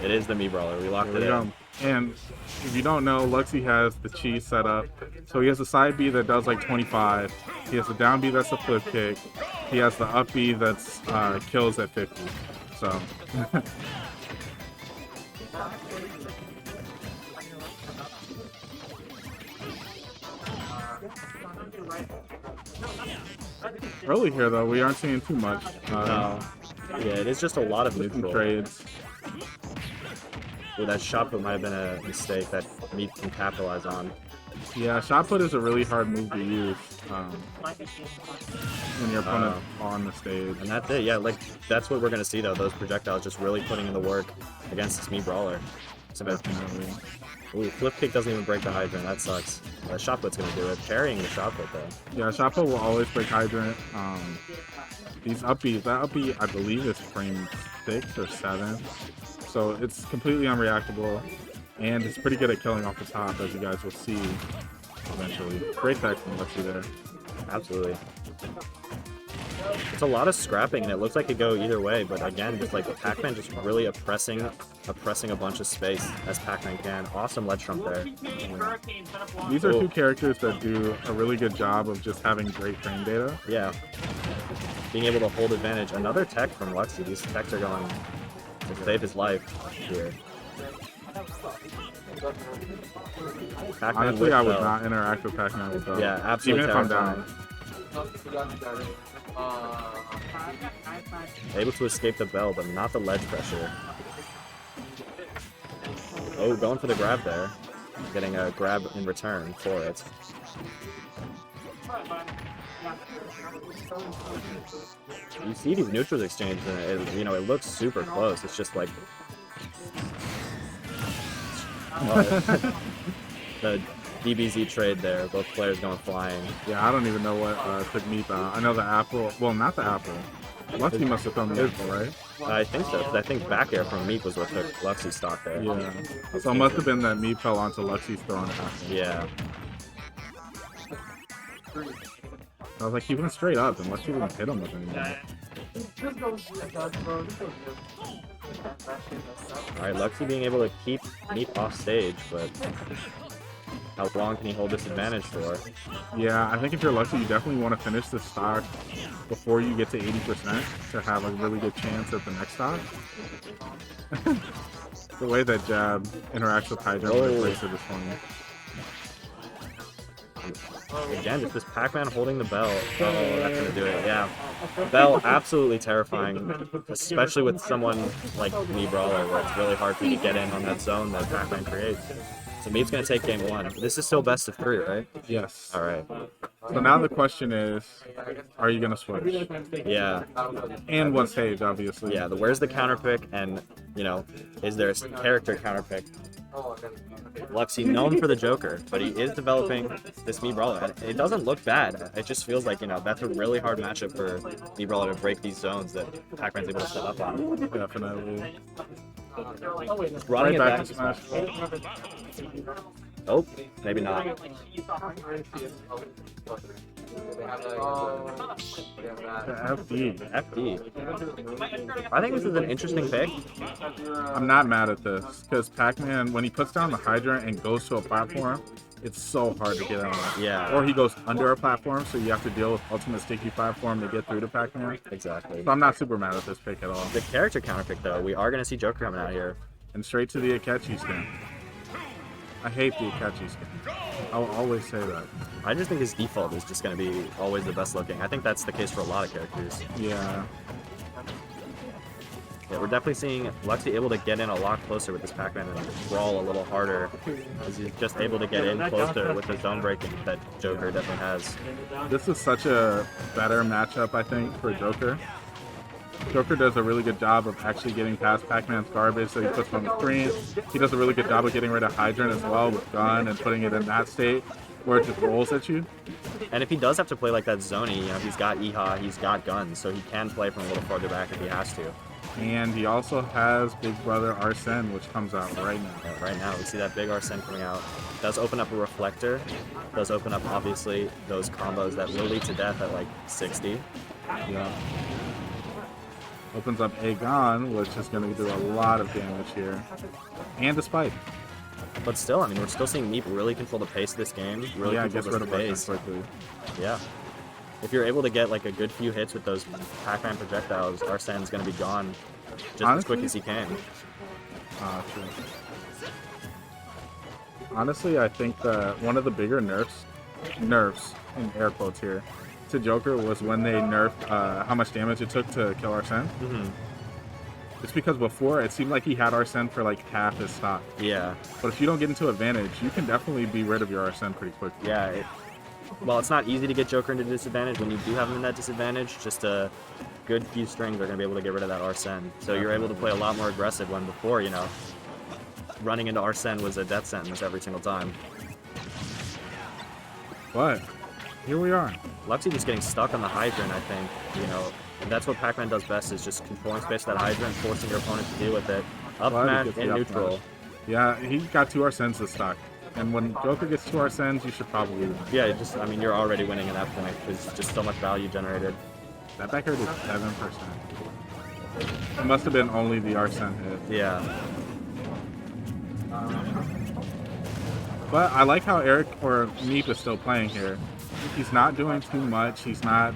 It is the Meap Brawler. We locked it in. And if you don't know, Luxxy has the cheese set up. So he has a side B that does like 25. He has the down B that's a flip kick. He has the up B that's kills at 50. So. Early here though, we aren't seeing too much. No. Yeah, it is just a lot of neutral trades. Well, that shot put might have been a mistake that Meap can capitalize on. Yeah, shot put is a really hard move to use when your opponent's on the stage. And that's it, yeah, like, that's what we're going to see, though, those projectiles just really putting in the work against this Meap Brawler. Definitely. Ooh, flip kick doesn't even break the hydrant, that sucks. That shot put's going to do it, parrying the shot put, though. Yeah, shot put will always break hydrant. These up Bs, that up B, I believe, is frame 6 or 7. So it's completely unreactable. And it's pretty good at killing off the top, as you guys will see eventually. Great tech from Luxxy there. Absolutely. It's a lot of scrapping, and it looks like it go either way, but again, just like Pac-Man just really oppressing a bunch of space as Pac-Man can. Awesome ledge trump there. Yeah. These are two characters that do a really good job of just having great frame data. Yeah. Being able to hold advantage. Another tech from Luxxy. These techs are going to save his life here. Honestly, I would not interact with Pac-Man with those. Yeah, absolutely. Even if I'm down. Able to escape the bell, but not the ledge pressure. Oh, going for the grab there. Getting a grab in return for it. You see these neutrals exchange, and it looks super close. It's just like the DBZ trade there. Both players going flying. Yeah, I don't even know what took Meap out. I know the apple. Well, not the apple. Luxxy must have thrown the apple, right? I think so, because I think back air from Meap was what took Luxxy's stock there. Yeah. So it must have been that Meap fell onto Luxxy's throwing apple. Yeah. I was like, he went straight up, and Luxxy didn't hit him with anything. Alright, Luxxy being able to keep Meap off stage, but how long can he hold this advantage for? Yeah, I think if you're Luxxy, you definitely want to finish this stock before you get to 80% to have a really good chance at the next stock. The way that jab interacts with Hydra and plays it is funny. Again, just this Pac-Man holding the bell. Oh, that's gonna do it, yeah. Bell, absolutely terrifying, especially with someone like Meap Brawler, where it's really hard for you to get in on that zone that Pac-Man creates. So Meap's gonna take game 1. This is still best of 3, right? Yes. Alright. So now the question is, are you gonna switch? Yeah. And one stage, obviously. Yeah, where's the counter pick, and, is there a character counter pick? Luxxy, known for the Joker, but he is developing this Meap Brawler, and it doesn't look bad. It just feels like, that's a really hard matchup for Meap Brawler to break these zones that Pac-Man's able to set up on. Definitely. Running it back to Smash. Oh, maybe not. FD. FD. I think this is an interesting pick. I'm not mad at this, because Pac-Man, when he puts down the Hydra and goes to a platform, it's so hard to get on. Yeah. Or he goes under a platform, so you have to deal with ultimate sticky platform to get through to Pac-Man. Exactly. So I'm not super mad at this pick at all. The character counter pick, though, we are going to see Joker coming out here. And straight to the Akechi skin. I hate the Akechi skin. I'll always say that. I just think his default is just going to be always the best looking. I think that's the case for a lot of characters. Yeah. Yeah, we're definitely seeing Luxxy able to get in a lot closer with this Pac-Man and brawl a little harder, as he's just able to get in closer with the zone breaking that Joker definitely has. This is such a better matchup, I think, for Joker. Joker does a really good job of actually getting past Pac-Man's garbage that he puts on the screen. He does a really good job of getting rid of Hydrant as well with Gun and putting it in that state where it just rolls at you. And if he does have to play like that Zony, he's got Iha, he's got Gun, so he can play from a little farther back if he has to. And he also has Big Brother Arsene, which comes out right now. Yeah, right now, we see that big Arsene coming out. Does open up a reflector. Does open up, obviously, those combos that will lead to death at like 60. Yeah. Opens up Aegon, which is going to do a lot of damage here. And a spike. But still, I mean, we're still seeing Meap really control the pace of this game. Really Yeah, control gets rid the of pace. quickly. Yeah. If you're able to get like a good few hits with those Pac-Man projectiles, Arsene's going to be gone just as quick as he can. True. Honestly, I think that one of the bigger nerfs in air quotes here, to Joker was when they nerfed how much damage it took to kill Arsene. It's because before it seemed like he had Arsene for like half his stock. Yeah. But if you don't get into advantage, you can definitely be rid of your Arsene pretty quickly. Yeah. Well, it's not easy to get Joker into disadvantage. When you do have him in that disadvantage, just a good few strings are going to be able to get rid of that Arsene. So you're able to play a lot more aggressive when before, you know, running into Arsene was a death sentence every single time. But here we are. Luxxy just getting stuck on the Hydrant, I think, you know, and that's what Pac-Man does best, is just controlling space with that Hydrant, forcing your opponent to deal with it. Up smash and neutral. Smash. Yeah, he got 2 Arsenes to stock. And when Joker gets 2 Arsenes, you should probably win. Yeah, just, I mean, you're already winning at that point, because just so much value generated. That back air did 7%. It must have been only the Arsene hit. Yeah. But I like how Eric, or Meap, is still playing here. He's not doing too much. He's not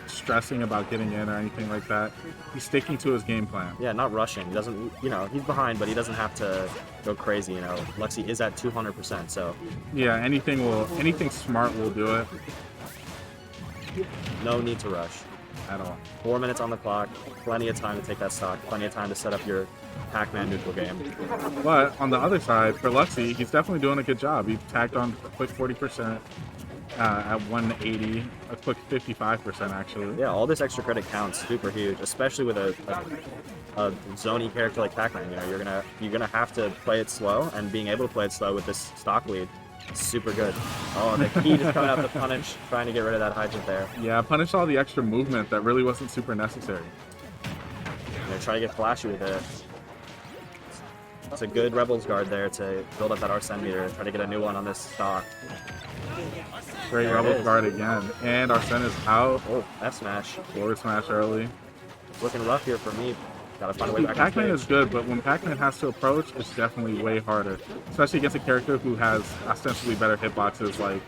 stressing about getting in or anything like that. He's sticking to his game plan. Yeah, not rushing. He doesn't, you know, he's behind, but he doesn't have to go crazy, you know. Luxxy is at 200%, so. Yeah, anything smart will do it. No need to rush. At all. 4 minutes on the clock, plenty of time to take that stock, plenty of time to set up your Pac-Man neutral game. But on the other side, for Luxxy, he's definitely doing a good job. He tacked on a quick 40%. At 180, a quick 55% actually. Yeah, all this extra credit counts super huge, especially with a zony character like Pac-Man. You know, you're gonna have to play it slow, and being able to play it slow with this stock lead, super good. Oh, the key just coming out the punish, trying to get rid of that Hydrant there. Yeah, punish all the extra movement that really wasn't super necessary. You know, try to get flashy with it. It's a good Rebels guard there to build up that Arsene meter, try to get a new one on this stock. Great Rebels guard again. And Arsene is out. Oh, F smash. Forward smash early. It's looking rough here for me. Gotta find a way back. Pac-Man is good, but when Pac-Man has to approach, it's definitely way harder. Especially against a character who has ostensibly better hitboxes like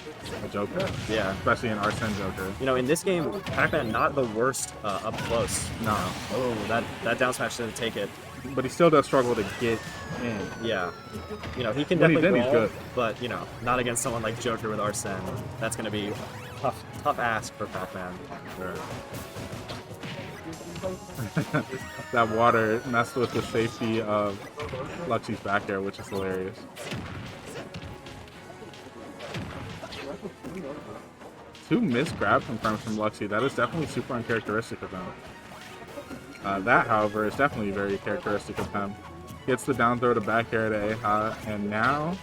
a Joker. Yeah. Especially an Arsene Joker. You know, in this game, Pac-Man not the worst up close. No. Oh, that down smash didn't take it. But he still does struggle to get in. Yeah. You know, he can When he's definitely in, he's brawl, good. but, you know, not against someone like Joker with Arsene. That's going to be tough ask for Pac-Man. Sure. That water messed with the safety of Luxxy's back air, which is hilarious. Two missed grab confirmed from Luxxy. That is definitely super uncharacteristic of him. That, however, is definitely very characteristic of him. Gets the down throw to back air to Aha, and now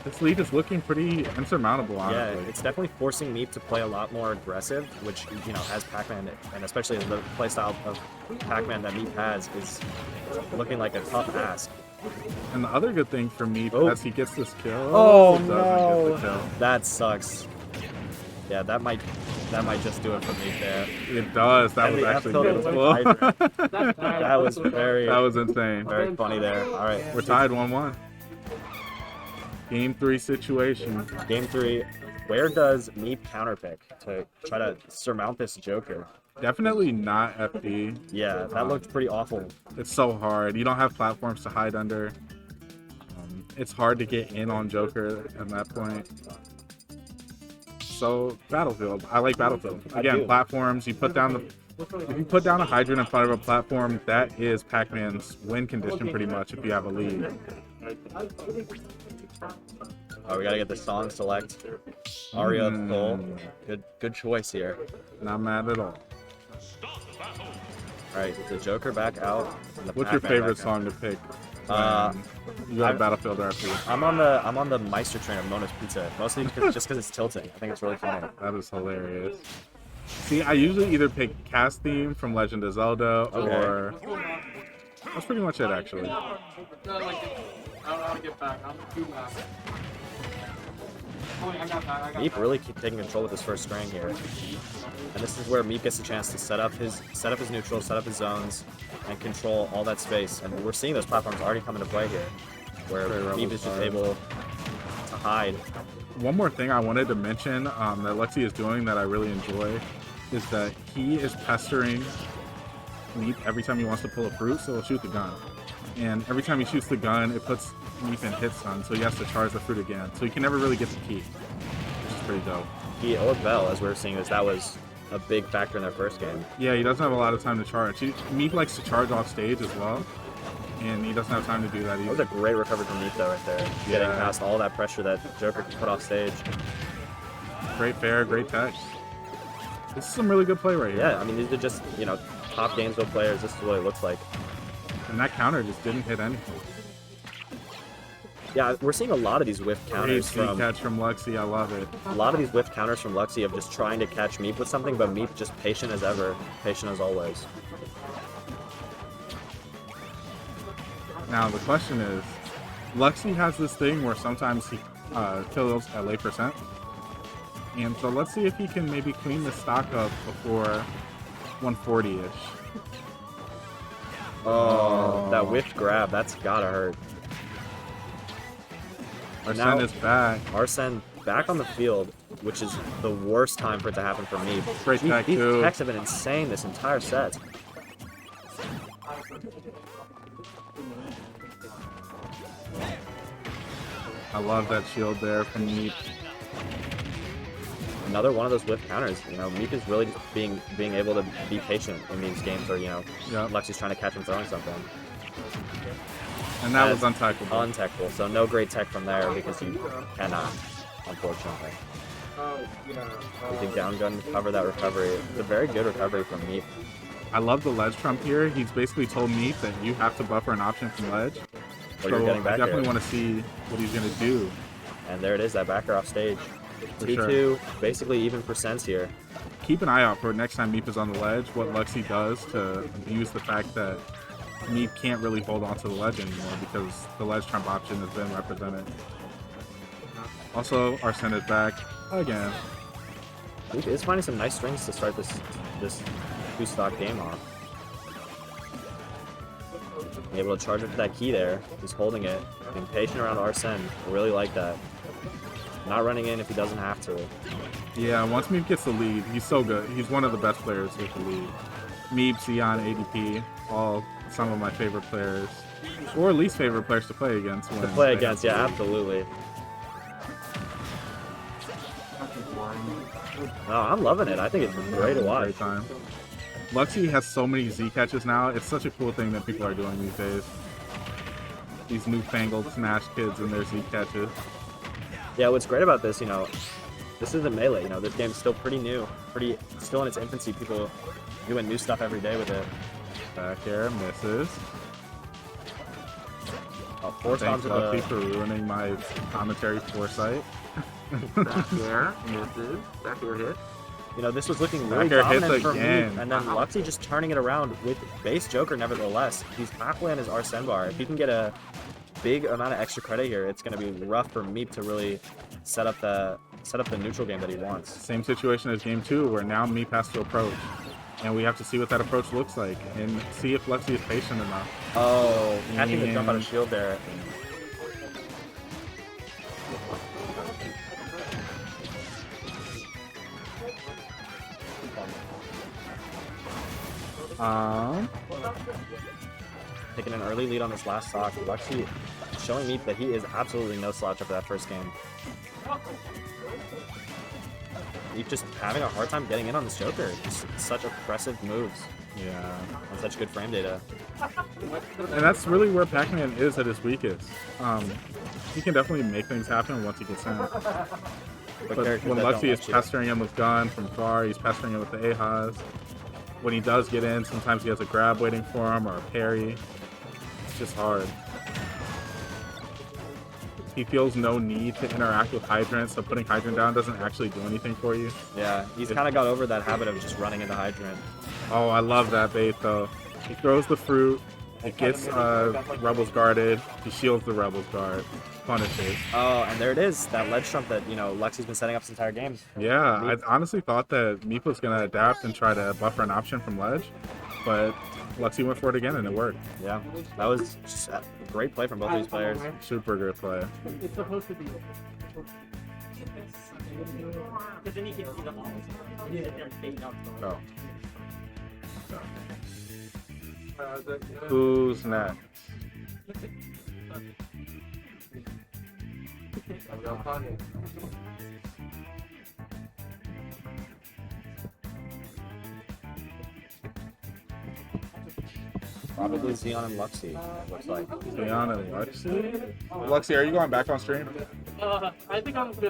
this lead is looking pretty insurmountable, honestly. Yeah, it's definitely forcing Meap to play a lot more aggressive, which, you know, as Pac-Man, and especially the playstyle of Pac-Man that Meap has, is looking like a tough ask. And the other good thing for Meap, as he gets this kill, Oh, doesn't no. get the kill. That sucks. Yeah, that might just do it for Meap there. It does. That was actually beautiful. That was That was insane. very funny there. All right, We're tied 1-1. Game 3 situation. Game 3. Where does Meap counterpick to try to surmount this Joker? Definitely not FD. Yeah, that looked pretty awful. It's so hard. You don't have platforms to hide under. It's hard to get in on Joker at that point. So Battlefield. I like Battlefield. Again, platforms. You put down if you put down a Hydrant in front of a platform, that is Pac-Man's win condition pretty much if you have a lead. Oh, we gotta get the song select. Aria of Soul. Good choice here. Not mad at all. Alright, the Joker back out. And the What's your Pac-Man favorite back song to pick? You go to Battlefield RP. I'm on the Meister train of Mona's Pizza, mostly just because it's tilting. I think it's really funny. That is hilarious. See, I usually either pick Cast Theme from Legend of Zelda or... That's pretty much it, actually. Meap really keep taking control with his first string here. And this is where Meap gets a chance to set up his neutral, set up his zones, and control all that space. And we're seeing those platforms already come into play here, where Meap is just able to hide. One more thing I wanted to mention that Luxxy is doing that I really enjoy is that he is pestering Meap every time he wants to pull a fruit, so he'll shoot the gun. And every time he shoots the gun, it puts Meap in hit stun, so he has to charge the fruit again. So he can never really get the key, which is pretty dope. He owed Bell, as we were seeing this, that was a big factor in their first game. Yeah, he doesn't have a lot of time to charge. Meap likes to charge off stage as well, and he doesn't have time to do that either. That was a great recovery from Meap, though, right there. Yeah. Getting past all that pressure that Joker can put off stage. Great fair, great tech. This is some really good play right here. Yeah, I mean, these are just, you know, top Gainesville players. This is what it looks like. And that counter just didn't hit anything. Yeah, we're seeing a lot of these whiff counters from catch from Luxxy. I love it. A lot of these whiff counters from Luxxy of just trying to catch Meap with something, but Meap just patient as ever, patient as always. Now the question is, Luxxy has this thing where sometimes he kills at late percent, and so let's see if he can maybe clean the stock up before 140-ish. Oh, that whiffed grab, that's gotta hurt. Arsene is back. Arsene back on the field, which is the worst time for it to happen for me. Great tech, These too. techs have been insane this entire set. I love that shield there from Meap. Another one of those whiff counters. You know, Meap is really just being able to be patient in these games where, you know, Luxxy's trying to catch him throwing something. And that was untechable. Untechable, so no great tech from there because you cannot, unfortunately. Using down gun to cover that recovery. It's a very good recovery from Meap. I love the ledge trump here. He's basically told Meap that you have to buffer an option from ledge. So I definitely want to see what he's going to do. And there it is, that backer off stage. 2-2, sure. Basically even percents here. Keep an eye out for next time Meap is on the ledge, what Luxxy does to abuse the fact that Meap can't really hold on to the ledge anymore because the ledge trump option has been represented. Also, Arsene is back again. Meap is finding some nice strings to start this two-stock game off. Able to charge it for that key there. He's holding it. Being patient around Arsene. I really like that. Not running in if he doesn't have to. Yeah, once Meap gets the lead, he's so good. He's one of the best players with the lead. Meap, Sion, ADP, all some of my favorite players. Or least favorite players to play against. Yeah, absolutely. No, I'm loving it. I think it's great to watch. Great time. Luxxy has so many Z catches now. It's such a cool thing that people are doing these days. These newfangled Smash kids and their Z catches. Yeah, what's great about this, you know, this is the Melee. You know, this game's still pretty new, still in its infancy. People doing new stuff every day with it. Back air misses. Forced Thanks, onto Luxxy, for ruining my commentary foresight. Back air misses. Back air hit. You know, this was looking really Back air dominant hits for again. Meap, and then Luxxy just turning it around with base Joker nevertheless. He's halfway on his Arsene bar. If he can get a big amount of extra credit here, it's going to be rough for Meap to really set up the neutral game that he wants. Same situation as game 2, where now Meap has to approach. And we have to see what that approach looks like, and see if Luxxy is patient enough. Oh, catching the jump out of shield there. Taking an early lead on this last stock. Luxxy showing Meap that he is absolutely no slouch after that first game. Meap just having a hard time getting in on this Joker. Just such oppressive moves. Yeah. And such good frame data. And that's really where Pac-Man is at his weakest. He can definitely make things happen once he gets in. But when Luxxy is pestering him with gun from far, he's pestering him with the Ahas. When he does get in, sometimes he has a grab waiting for him or a parry. It's just hard. He feels no need to interact with Hydrant, so putting Hydrant down doesn't actually do anything for you. Yeah, he's kind of got over that habit of just running into Hydrant. Oh, I love that bait, though. He throws the fruit, It gets Rebels guarded. He shields the Rebels guard. Punishes. Oh, and there it is. That ledge trump that, Luxxy's been setting up this entire game. Yeah, I honestly thought that Meap was going to adapt and try to buffer an option from ledge, but Luxxy went for it again and it worked. Yeah, that was just a great play from both of these players. Super good play. It's supposed to be. Because then you can see the balls. Oh. Who's next? Probably Xeon and Luxxy, looks like. Leon and Luxxy? Luxxy, are you going back on stream? I think I'm good.